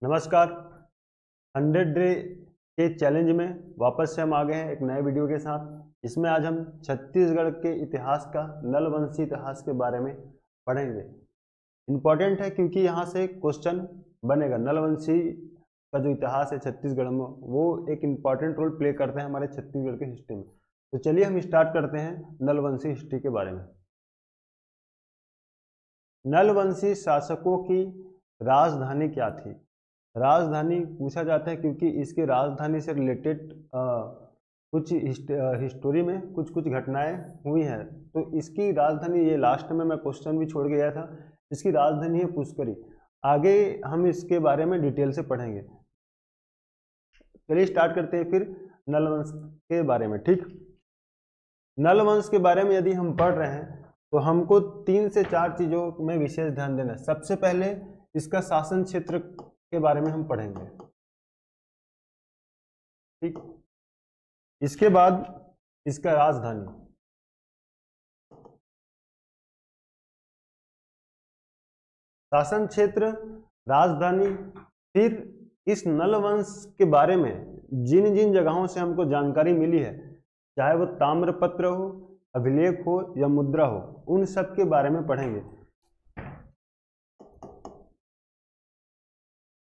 नमस्कार। 100 डे के चैलेंज में वापस से हम आ गए हैं एक नए वीडियो के साथ। इसमें आज हम छत्तीसगढ़ के इतिहास का नलवंशी इतिहास के बारे में पढ़ेंगे। इम्पॉर्टेंट है क्योंकि यहाँ से क्वेश्चन बनेगा। नलवंशी का जो इतिहास है छत्तीसगढ़ में वो एक इम्पॉर्टेंट रोल प्ले करते हैं हमारे छत्तीसगढ़ के हिस्ट्री में। तो चलिए हम स्टार्ट करते हैं नलवंशी हिस्ट्री के बारे में। नलवंशी शासकों की राजधानी क्या थी? राजधानी पूछा जाता है क्योंकि इसकी राजधानी से रिलेटेड कुछ हिस्टोरी में कुछ घटनाएं हुई हैं। तो इसकी राजधानी, ये लास्ट में मैं क्वेश्चन भी छोड़ के गया था, इसकी राजधानी है पुष्करी। आगे हम इसके बारे में डिटेल से पढ़ेंगे। चलिए स्टार्ट करते हैं फिर नलवंश के बारे में। ठीक, नलवंश के बारे में यदि हम पढ़ रहे हैं तो हमको 3 से 4 चीजों में विशेष ध्यान देना है। सबसे पहले इसका शासन क्षेत्र के बारे में हम पढ़ेंगे। ठीक, इसके बाद इसका राजधानी, शासन क्षेत्र, राजधानी, फिर इस नलवंश के बारे में जिन जिन जगहों से हमको जानकारी मिली है, चाहे वो ताम्रपत्र हो, अभिलेख हो या मुद्रा हो, उन सब के बारे में पढ़ेंगे।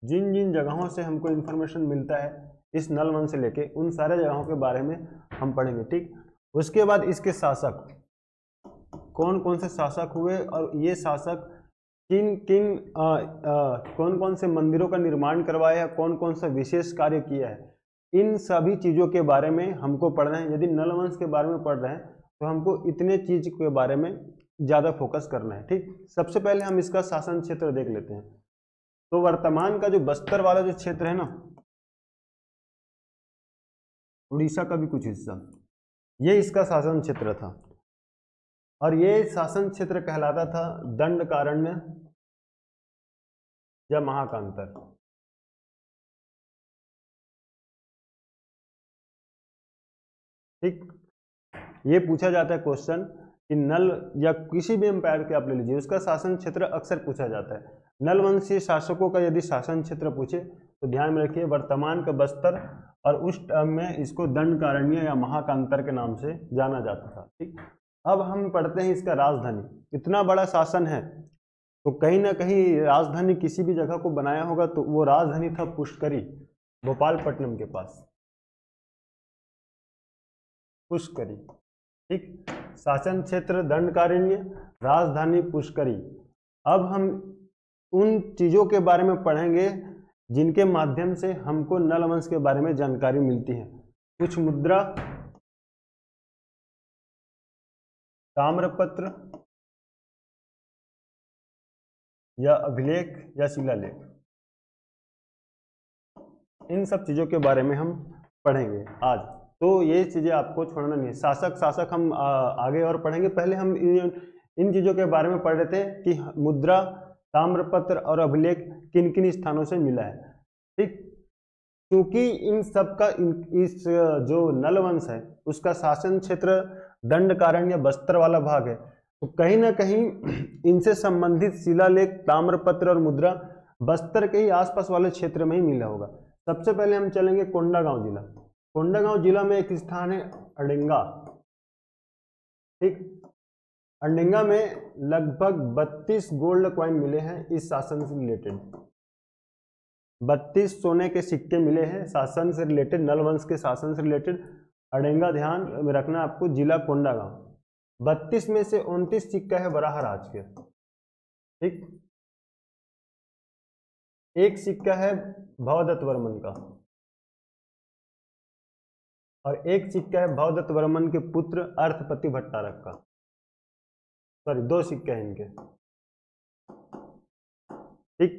जिन जिन जगहों से हमको इंफॉर्मेशन मिलता है इस नलवंश से लेके, उन सारे जगहों के बारे में हम पढ़ेंगे। ठीक, उसके बाद इसके शासक, कौन कौन से शासक हुए और ये शासक कौन कौन से मंदिरों का निर्माण करवाया है, कौन कौन सा विशेष कार्य किया है, इन सभी चीज़ों के बारे में हमको पढ़ना है। यदि नलवंश के बारे में पढ़ रहे हैं तो हमको इतने चीज के बारे में ज़्यादा फोकस करना है। ठीक, सबसे पहले हम इसका शासन क्षेत्र देख लेते हैं। तो वर्तमान का जो बस्तर वाला जो क्षेत्र है ना, उड़ीसा का भी कुछ हिस्सा, ये इसका शासन क्षेत्र था और ये शासन क्षेत्र कहलाता था दंडकारण्य या महाकांतर। ठीक, ये पूछा जाता है क्वेश्चन कि नल या किसी भी एम्पायर के आप ले लीजिए, उसका शासन क्षेत्र अक्सर पूछा जाता है। नलवंशी शासकों का यदि शासन क्षेत्र पूछे तो ध्यान में रखिए वर्तमान का बस्तर, और उस टाइम में इसको दंडकारण्य या महाकांतर के नाम से जाना जाता था। ठीक, अब हम पढ़ते हैं इसका राजधानी। इतना बड़ा शासन है तो कहीं ना कहीं राजधानी किसी भी जगह को बनाया होगा, तो वो राजधानी था पुष्करी, भोपालपट्टनम के पास पुष्करी। ठीक, शासन क्षेत्र दंडकारण्य, राजधानी पुष्करी। अब हम उन चीजों के बारे में पढ़ेंगे जिनके माध्यम से हमको नलवंश के बारे में जानकारी मिलती है। कुछ मुद्रा, ताम्रपत्र या अभिलेख या शिलालेख, इन सब चीजों के बारे में हम पढ़ेंगे आज। तो ये चीजें आपको छोड़ना नहीं है। शासक हम आगे और पढ़ेंगे। पहले हम इन चीजों के बारे में पढ़ रहे थे कि मुद्रा, ताम्रपत्र और अभिलेख किन किन स्थानों से मिला है। ठीक, क्योंकि इन सब का इस जो नलवंश है उसका शासन क्षेत्र दंडकारण्य बस्तर वाला भाग है, तो कहीं ना कहीं इनसे संबंधित शिलालेख, ताम्रपत्र और मुद्रा बस्तर के ही आसपास वाले क्षेत्र में ही मिला होगा। सबसे पहले हम चलेंगे कोंडागांव जिला। कोंडागांव जिला में एक स्थान है अडेंगा। ठीक, अडेंगा में लगभग 32 गोल्ड कॉइन मिले हैं इस शासन से रिलेटेड। 32 सोने के सिक्के मिले हैं शासन से रिलेटेड, नलवंश के शासन से रिलेटेड। अडेंगा ध्यान में रखना आपको, जिला कोंडागांव। 32 में से 29 सिक्का है वराहराज के। ठीक, एक सिक्का है भवदत्त वर्मन का और एक सिक्का है भवदत्त वर्मन के पुत्र अर्थपति भट्टारक का। सॉरी, 2 सिक्के हैं इनके। ठीक,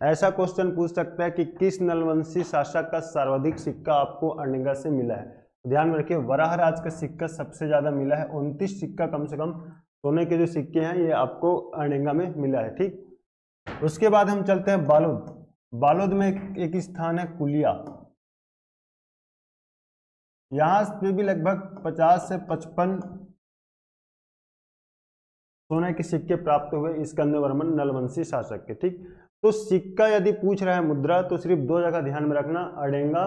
ऐसा क्वेश्चन पूछ सकता है कि किस नलवंशी शासक का सर्वाधिक सिक्का आपको अडेंगा से मिला है। ध्यान में रखिए वराहराज का सिक्का सबसे ज्यादा मिला है। 29 सिक्का कम से कम सोने के जो सिक्के हैं ये आपको अडेंगा में मिला है। ठीक, उसके बाद हम चलते हैं बालोद। बालोद में एक स्थान है कुलिया। यहां पे भी लगभग 50 से 55 सोने के सिक्के प्राप्त हुए स्कंदवर्मन नलवंशी शासक के। ठीक, तो सिक्का यदि पूछ रहा है मुद्रा तो सिर्फ दो जगह ध्यान में रखना, अडेंगा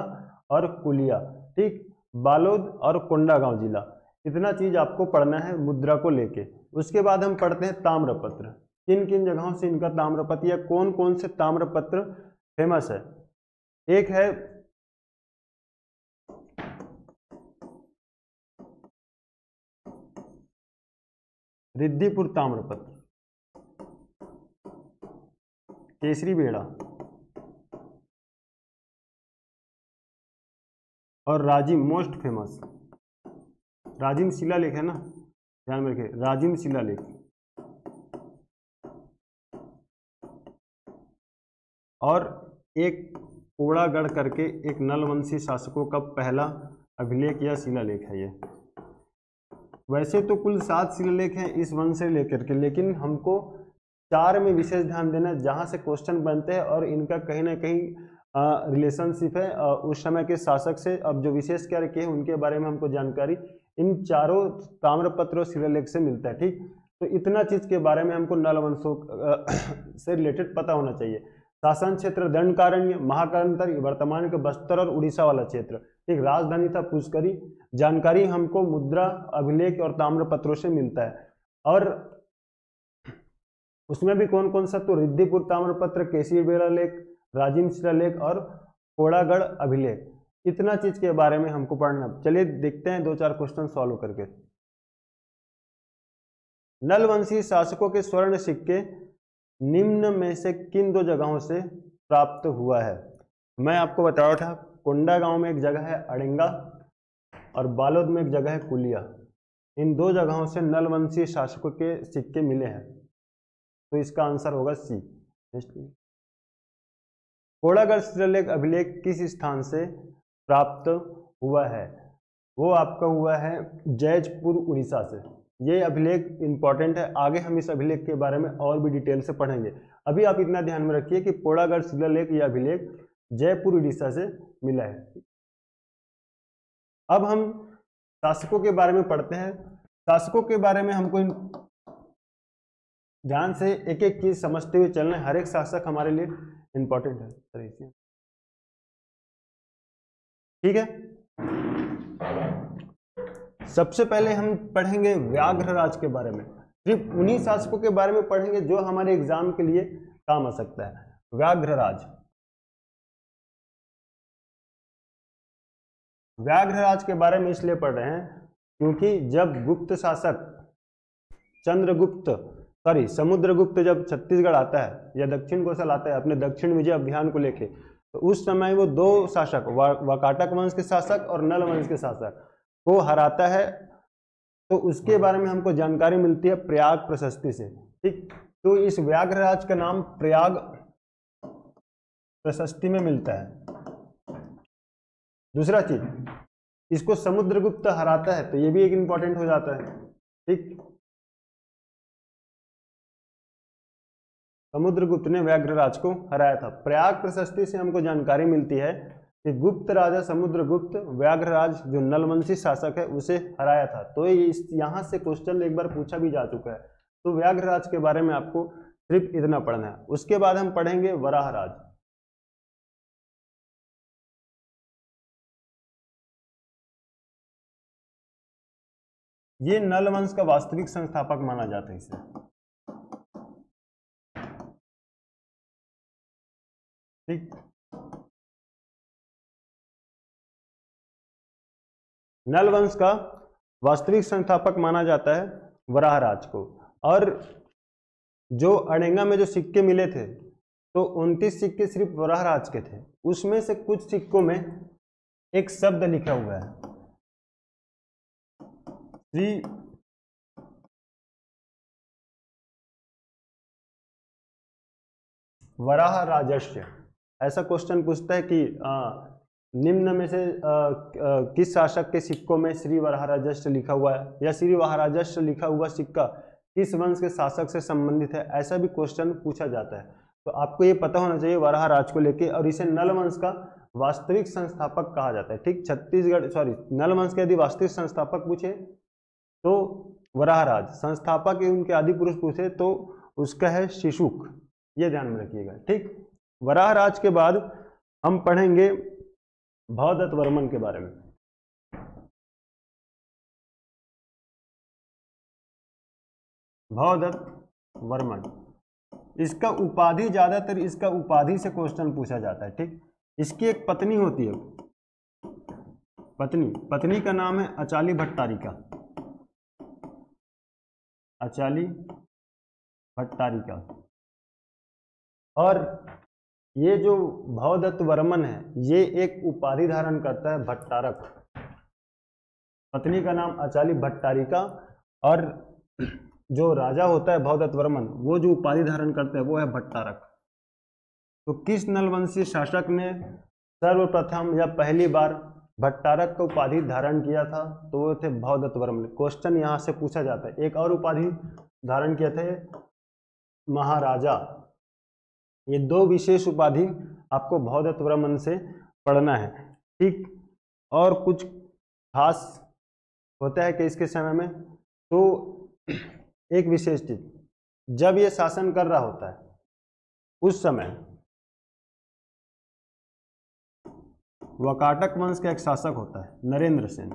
और कुलिया, ठीक, बालोद और कोंडागांव जिला, इतना चीज आपको पढ़ना है मुद्रा को लेके। उसके बाद हम पढ़ते हैं ताम्रपत्र, किन किन जगहों से इनका ताम्रपत्र या कौन कौन से ताम्रपत्र फेमस है। एक है रिद्धिपुर ताम्रपत्र, केसरी बेड़ा और राजिम, मोस्ट फेमस राजिम शिलालेख है ना, ध्यान में रखिए, राजिम शिलालेख। और एक कोड़ागढ़ करके एक नलवंशी शासकों का पहला अभिलेख या शिलालेख है ये। वैसे तो कुल 7 शिलालेख हैं इस वंश से लेकर के, लेकिन हमको 4 में विशेष ध्यान देना है जहाँ से क्वेश्चन बनते हैं और इनका कहीं ना कहीं रिलेशनशिप है उस समय के शासक से। अब जो विशेष क्या रखे हैं उनके बारे में हमको जानकारी इन चारों ताम्रपत्र और शिलालेख से मिलता है, ठीक। तो इतना चीज के बारे में हमको नल वंशों से रिलेटेड पता होना चाहिए। शासन क्षेत्र दंडकारण्य, महाकांतर, वर्तमान के बस्तर और उड़ीसा वाला क्षेत्र, ठीक। राजधानी था पुष्करी। जानकारी हमको मुद्रा, अभिलेख और ताम्रपत्रों से मिलता है। और उसमें भी कौन कौन सा, तो रिद्धिपुर ताम्रपत्र, केसरी बेड़ा लेख, राजिम शिलालेख और कोड़ागढ़ अभिलेख, इतना चीज के बारे में हमको पढ़ना। चलिए देखते हैं 2-4 क्वेश्चन सॉल्व करके। नलवंशी शासकों के स्वर्ण सिक्के निम्न में से किन 2 जगहों से प्राप्त हुआ है। मैं आपको बताया था, कोंडागांव में एक जगह है अडेंगा और बालोद में एक जगह है कुलिया। इन 2 जगहों से नलवंशी शासकों के सिक्के मिले हैं, तो इसका आंसर होगा सी। कोड़ागढ़ शिलालेख अभिलेख किस स्थान से प्राप्त हुआ है, वो आपका हुआ है जैजपुर उड़ीसा से। ये अभिलेख इंपॉर्टेंट है, आगे हम इस अभिलेख के बारे में और भी डिटेल से पढ़ेंगे। अभी आप इतना ध्यान में रखिए कि कोड़ागढ़ शिलालेख या अभिलेख जयपुर उड़ीसा से मिला है। अब हम शासकों के बारे में पढ़ते हैं। शासकों के बारे में हमको ध्यान से एक एक चीज समझते हुए चलना है। हर एक शासक हमारे लिए इंपॉर्टेंट है, ठीक है। सबसे पहले हम पढ़ेंगे व्याघ्रराज के बारे में। सिर्फ उन्हीं शासकों के बारे में पढ़ेंगे जो हमारे एग्जाम के लिए काम आ सकता है। व्याघ्रराज, व्याघ्रराज के बारे में इसलिए पढ़ रहे हैं क्योंकि जब गुप्त शासक समुद्रगुप्त जब छत्तीसगढ़ आता है या दक्षिण कौशल आता है अपने दक्षिण विजय अभियान को लेके, तो उस समय वो 2 शासक, वाकाटक वंश के शासक और नल वंश के शासक को हराता है। तो उसके बारे में हमको जानकारी मिलती है प्रयाग प्रशस्ति से, ठीक। तो इस व्याघ्रराज का नाम प्रयाग प्रशस्ति में मिलता है। दूसरा चीज, इसको समुद्रगुप्त हराता है, तो ये भी एक इंपॉर्टेंट हो जाता है, ठीक। समुद्रगुप्त ने व्याघ्रराज को हराया था। प्रयाग प्रशस्ति से हमको जानकारी मिलती है कि गुप्त राजा समुद्रगुप्त व्याघ्रराज जो नलवंशी शासक है उसे हराया था। तो यहाँ से क्वेश्चन एक बार पूछा भी जा चुका है। तो व्याघ्रराज के बारे में आपको सिर्फ इतना पढ़ना है। उसके बाद हम पढ़ेंगे वराहराज। ये नलवंश का वास्तविक संस्थापक माना जाता है इसे, ठीक। नलवंश का वास्तविक संस्थापक माना जाता है वराहराज को। और जो अडेंगा में जो सिक्के मिले थे, तो 29 सिक्के सिर्फ वराहराज के थे। उसमें से कुछ सिक्कों में एक शब्द लिखा हुआ है, श्री वराहराजस्य। ऐसा क्वेश्चन पूछता है कि निम्न में से किस शासक के सिक्कों में श्री वराहराजस्य लिखा हुआ है, या श्री वराहराजस्य लिखा हुआ सिक्का किस वंश के शासक से संबंधित है। ऐसा भी क्वेश्चन पूछा जाता है। तो आपको ये पता होना चाहिए वराहराज को लेके। और इसे नलवंश का वास्तविक संस्थापक कहा जाता है, ठीक। नलवंश के यदि वास्तविक संस्थापक पूछे तो वराहराज, संस्थापक उनके आदि पुरुष पूछे तो उसका है शिशुक, ये ध्यान में रखिएगा, ठीक। वराह राज के बाद हम पढ़ेंगे भवदत्त वर्मन के बारे में। भवदत्त वर्मन, इसका उपाधि, ज्यादातर इसका उपाधि से क्वेश्चन पूछा जाता है, ठीक। इसकी एक पत्नी होती है, पत्नी का नाम है अचाली भट्टारिका, अचाली भट्टारिका। और ये जो भवदत्त वर्मन है ये एक उपाधि धारण करता है भट्टारक। पत्नी का नाम अचाली भट्टारिका और जो राजा होता है भवदत्त वर्मन वो जो उपाधि धारण करता है वो है भट्टारक। तो किस नलवंशी शासक ने सर्वप्रथम या पहली बार भट्टारक का उपाधि धारण किया था? तो वो थे भवदत्त वर्मन। क्वेश्चन यहाँ से पूछा जाता है। एक और उपाधि धारण किए थे महाराजा। ये दो विशेष उपाधि आपको भवदत्त वर्मन से पढ़ना है, ठीक। और कुछ खास होता है कि इसके समय में तो एक विशेष चीज, जब ये शासन कर रहा होता है उस समय वकाटक वंश का एक शासक होता है नरेंद्र सेन।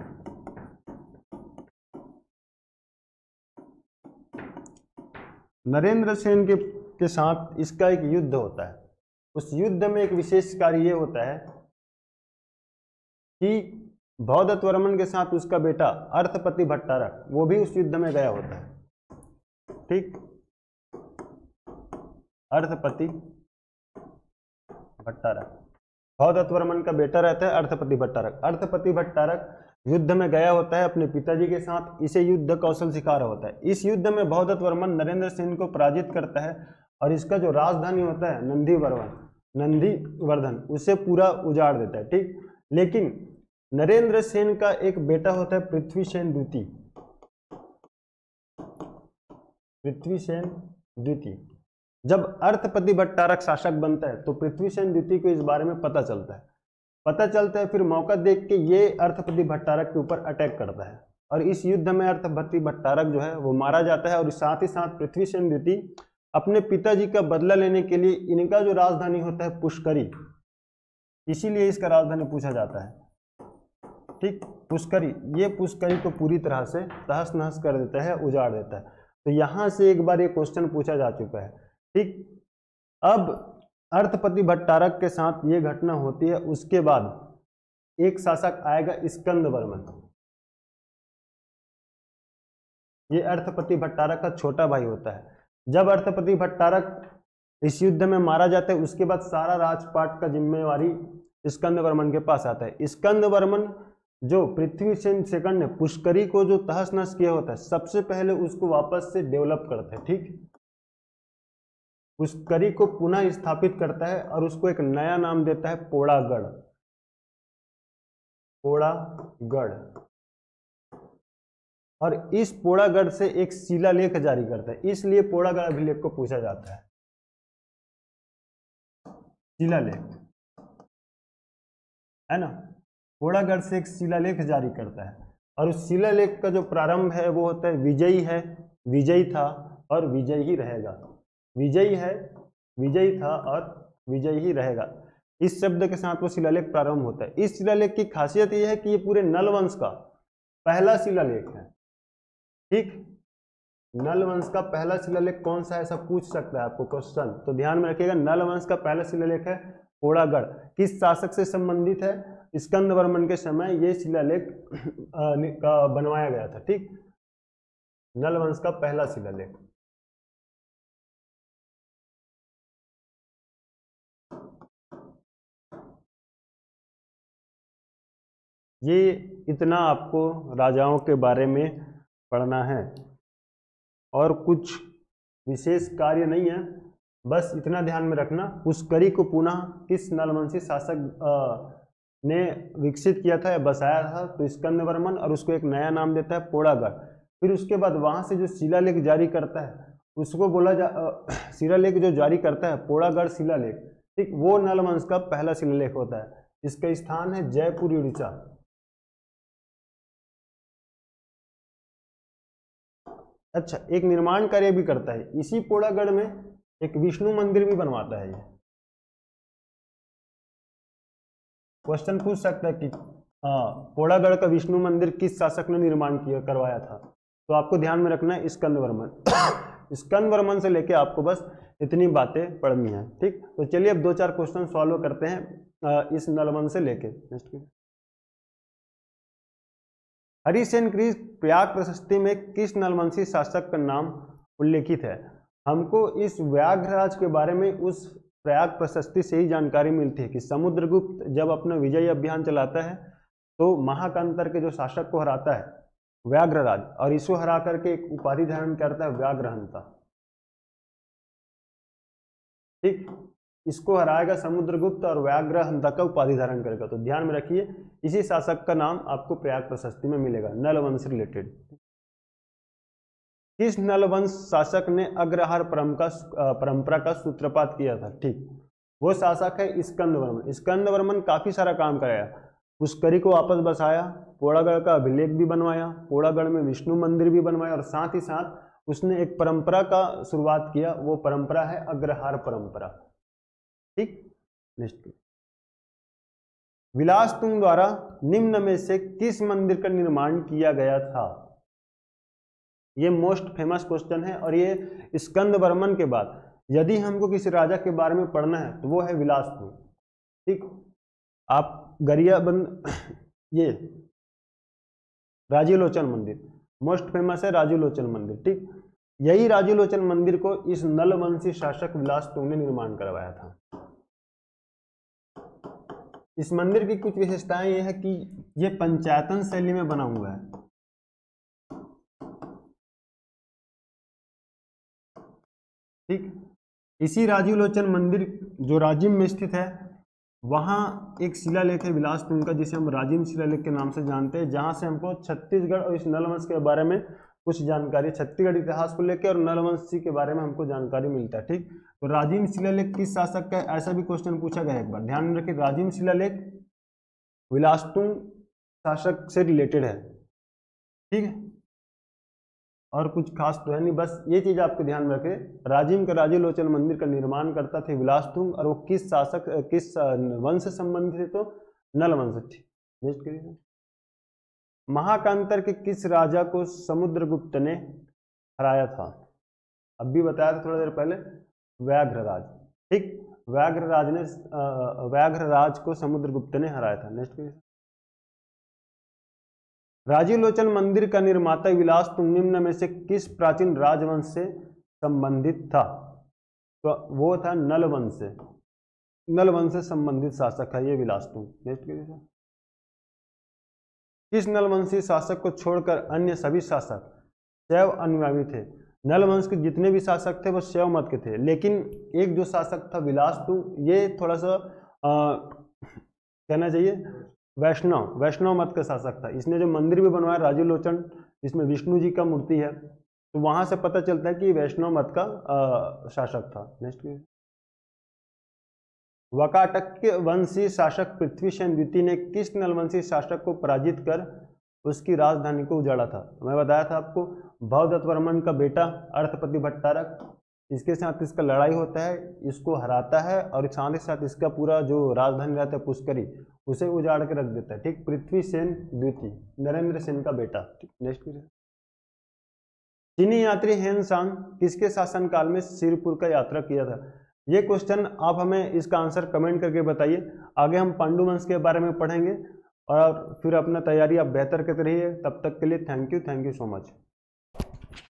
नरेंद्र सेन के साथ इसका एक युद्ध होता है। उस युद्ध में एक विशेष कार्य ये होता है कि भवदत्त वर्मन के साथ उसका बेटा अर्थपति भट्टारक वो भी उस युद्ध में गया होता है, ठीक। अर्थपति भट्टारक, भवदत्त वर्मन का बेटा रहता है अर्थपति भट्टारक। अर्थपति भट्टारक युद्ध में गया होता है अपने पिताजी के साथ, इसे युद्ध कौशल सिखा रहा होता है। इस युद्ध में भवदत्त वर्मन नरेंद्र सेन को पराजित करता है और इसका जो राजधानी होता है नंदीवर्धन उसे पूरा उजाड़ देता है, ठीक। लेकिन नरेंद्र सेन का एक बेटा होता है पृथ्वीसेन द्वितीय। पृथ्वीसेन द्वितीय जब अर्थपति भट्टारक शासक बनता है तो पृथ्वीसेन द्वितीय को इस बारे में पता चलता है। फिर मौका देख के ये अर्थपति भट्टारक के ऊपर अटैक करता है और इस युद्ध में अर्थपति भट्टारक जो है वो मारा जाता है। और साथ ही साथ पृथ्वीसेन द्वितीय अपने पिताजी का बदला लेने के लिए, इनका जो राजधानी होता है पुष्करी, इसीलिए इसका राजधानी पूछा जाता है, ठीक, पुष्करी। ये पुष्करी को पूरी तरह से तहस नहस कर देता है, उजाड़ देता है। तो यहां से एक बार ये क्वेश्चन पूछा जा चुका है, ठीक। अब अर्थपति भट्टारक के साथ ये घटना होती है। उसके बाद एक शासक आएगा स्कंद वर्मन। ये अर्थपति भट्टारक का छोटा भाई होता है। जब अर्थपति भट्टारक इस युद्ध में मारा जाता है उसके बाद सारा राजपाट का जिम्मेवारी स्कंद वर्मन के पास आता है। स्कंद वर्मन जो पृथ्वीसेन सेकंड ने पुष्करी को जो तहस नहस किया होता है सबसे पहले उसको वापस से डेवलप करता है, ठीक। पुष्करी को पुनः स्थापित करता है और उसको एक नया नाम देता है पोड़ागढ़। पोड़ागढ़। और इस पोड़ागढ़ से एक शिलालेख जारी करता है, इसलिए पोड़ागढ़ अभिलेख को पूछा जाता है। शिलालेख है ना, पोड़ागढ़ से एक शिलालेख जारी करता है और उस शिलालेख का जो प्रारंभ है वो होता है विजयी है, विजयी था और विजयी ही रहेगा। विजयी है, विजयी था और विजयी ही रहेगा, इस शब्द के साथ वो शिलालेख प्रारंभ होता है। इस शिलालेख की खासियत यह है कि ये पूरे नल वंश का पहला शिलालेख है, ठीक। नल वंश का पहला शिलालेख कौन सा है, ऐसा पूछ सकता है आपको क्वेश्चन, तो ध्यान में रखिएगा। नल वंश का पहला शिलालेख है पोड़ागढ़। किस शासक से संबंधित है? स्कंद वर्मन के समय ये शिलालेख बनवाया गया था, ठीक। नल वंश का पहला शिलालेख। ये इतना आपको राजाओं के बारे में पढ़ना है और कुछ विशेष कार्य नहीं है, बस इतना ध्यान में रखना। पुष्करी को पुनः किस नलवंशी शासक ने विकसित किया था या बसाया था? तो स्कंद वर्मन, और उसको एक नया नाम देता है पोड़ागढ़। फिर उसके बाद वहां से जो शिलालेख जारी करता है उसको बोला शिलालेख जो जारी करता है पोड़ागढ़ शिलालेख, ठीक, वो नलवंश का पहला शिलालेख होता है। इसका स्थान है जयपुर उड़ीसा। अच्छा, एक निर्माण कार्य भी करता है इसी पोड़ागढ़ में, एक विष्णु मंदिर भी बनवाता है ये। क्वेश्चन पूछ सकता है कि पोड़ागढ़ का विष्णु मंदिर किस शासक ने निर्माण किया करवाया था, तो आपको ध्यान में रखना है स्कंदवर्मन। स्कंदवर्मन से लेके आपको बस इतनी बातें पढ़नी है, ठीक। तो चलिए अब 2-4 क्वेश्चन सॉल्व करते हैं इस नलवन से लेके। हरिसेन की प्रयाग प्रशस्ति में किस नलवंशी शासक का नाम उल्लेखित है? हमको इस व्याघ्रराज के बारे में उस प्रयाग प्रशस्ति से ही जानकारी मिलती है कि समुद्रगुप्त जब अपना विजयी अभियान चलाता है तो महाकांतर के जो शासक को हराता है व्याघ्रराज, और इसको हरा करके एक उपाधि धारण करता है व्याघ्रहंता, ठीक। इसको हराएगा समुद्रगुप्त और व्याघ्रहंता का उपाधि धारण करेगा। तो ध्यान में रखिए इसी शासक का नाम आपको प्रयाग प्रशस्ति में मिलेगा, नलवंश से रिलेटेड। किस नलवंश शासक ने अग्रहार परंपरा का सूत्रपात किया था? ठीक, वो शासक है स्कंदवर्मन। स्कंदवर्मन काफी सारा काम कराया, पुष्करी को वापस बसाया, पोड़ागढ़ का अभिलेख भी बनवाया, पोड़ागढ़ में विष्णु मंदिर भी बनवाया, और साथ ही साथ उसने एक परंपरा का शुरुआत किया, वो परंपरा है अग्रहार परंपरा, ठीक। नेक्स्ट, विलासतुंग द्वारा निम्न में से किस मंदिर का निर्माण किया गया था? ये मोस्ट फेमस क्वेश्चन है, और ये स्कंदवर्मन के बाद यदि हमको किसी राजा के बारे में पढ़ना है तो वो है विलासतुंग, ठीक। आप गरियाबंद ये राजीलोचन मंदिर मोस्ट फेमस है, राजीलोचन मंदिर, ठीक। यही राजीलोचन मंदिर को इस नलवंशी शासक विलासतुंग ने निर्माण करवाया था। इस मंदिर की कुछ विशेषताएं ये है कि ये पंचायतन शैली में बना हुआ है, ठीक। इसी राजीलोचन मंदिर जो राजिम में स्थित है, वहाँ एक शिलालेख है विलासतुंग का जिसे हम राजिम शिलालेख के नाम से जानते हैं, जहाँ से हमको छत्तीसगढ़ और इस नलवंश के बारे में कुछ जानकारी, छत्तीसगढ़ इतिहास को लेकर और नलवंशी के बारे में हमको जानकारी मिलता है, ठीक। तो राजिम शिलालेख किस शासक का, ऐसा भी क्वेश्चन पूछा गया एक बार, ध्यान में रखिए। राजिम शिलालेख विलासतुंग शासक से रिलेटेड है, ठीक है, और कुछ खास तो है नहीं, बस ये चीज आपको ध्यान में रखें। राजिम का राजीलोचन मंदिर का निर्माण करता थे विलासतुंग, और वो किस शासक किस वंश से संबंधित है? तो नलवंश, ठीक। नेक्स्ट करिए। महाकांतर के किस राजा को समुद्रगुप्त ने हराया था? अब भी बताया था थोड़ा देर पहले, व्याघ्रराज, ठीक। व्याघ्रराज को समुद्रगुप्त ने हराया था। नेक्स्ट करिए। राजीलोचन मंदिर का निर्माता विलासतुंग निम्न में से किस प्राचीन राजवंश से संबंधित था? तो वो था नलवंश से, नलवंश से संबंधित शासक है ये विलासतुंग। नेक्स्ट करिए। किस नलवंशी शासक को छोड़कर अन्य सभी शासक शैव अनुयायी थे? नलवंश के जितने भी शासक थे वो शैव मत के थे, लेकिन एक जो शासक था विलासतुंग, ये थोड़ा सा कहना चाहिए वैष्णव मत का शासक था। इसने जो मंदिर भी बनवाया राजीलोचन, जिसमें विष्णु जी का मूर्ति है, तो वहां से पता चलता है कि वैष्णव मत का शासक था। नेक्स्ट, वाकाटक वंशी शासक पृथ्वीसेन द्वितीय ने किस नलवंशी शासक को पराजित कर उसकी राजधानी को उजाड़ा था? मैं बताया था आपको, भवदत्तवर्मन का बेटा अर्थपति भट्टारक, इसके साथ इसका लड़ाई होता है, इसको हराता है, और साथ ही साथ इसका पूरा जो राजधानी रहता है पुष्करी, उसे उजाड़ के रख देता है, ठीक। पृथ्वीसेन द्वितीय, नरेंद्र सेन का बेटा, ठीक। नेक्स्ट, चीनी यात्री हेन सांग किसके शासनकाल में सिरपुर का यात्रा किया था? ये क्वेश्चन आप हमें इसका आंसर कमेंट करके बताइए। आगे हम पांडु वंश के बारे में पढ़ेंगे, और फिर अपना तैयारी आप बेहतर करते रहिए। तब तक के लिए थैंक यू सो मच।